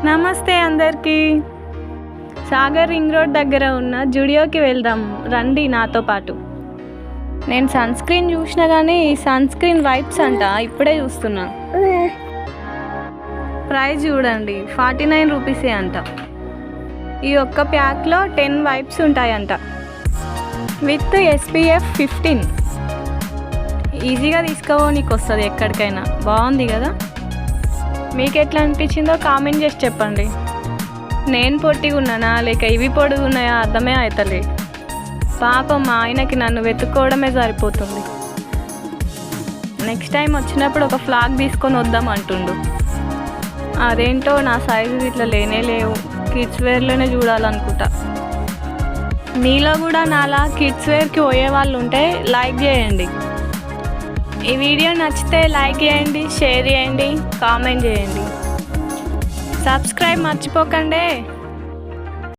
నమస్తే అందరికీ. Sagar ring road దగ్గర ఉన్న జుడియోకి వెళ్దాం రండి నాతో పాటు. నేను సన్ స్క్రీన్ చూసినా కానీ ఈ సన్ స్క్రీన్ వైప్స్ అంట ఇప్పుడే చూస్తున్నా. ప్రైస్ చూడండి 49 రూపీసే అంట. ఈ ఒక్క ప్యాక్లో 10 వైప్స్ ఉంటాయంట విత్ SPF 15. ఈజీగా తీసుకోవడానికి వస్తుంది ఎక్కడికైనా. బాగుంది కదా. మీకు ఎట్లా అనిపించిందో కామెంట్ చేసి చెప్పండి. నేను పొట్టిగా ఉన్నానా లేక ఇవి పొడుగు ఉన్నాయా అర్థమే అవుతలే. పాపం మా ఆయనకి నన్ను వెతుక్కోవడమే సరిపోతుంది. నెక్స్ట్ టైం వచ్చినప్పుడు ఒక ఫ్లాగ్ తీసుకొని వద్దాం అంటుండు. అదేంటో నా సైజు ఇట్లా లేనే లేవు. కిడ్స్ వేర్లోనే చూడాలనుకుంటా. మీలో కూడా నాలా కిడ్స్ వేర్కి పోయే వాళ్ళు ఉంటే లైక్ చేయండి. ఈ వీడియో నచ్చితే లైక్ చేయండి, షేర్ చేయండి, కామెంట్ చేయండి. సబ్స్క్రైబ్ మర్చిపోకండి.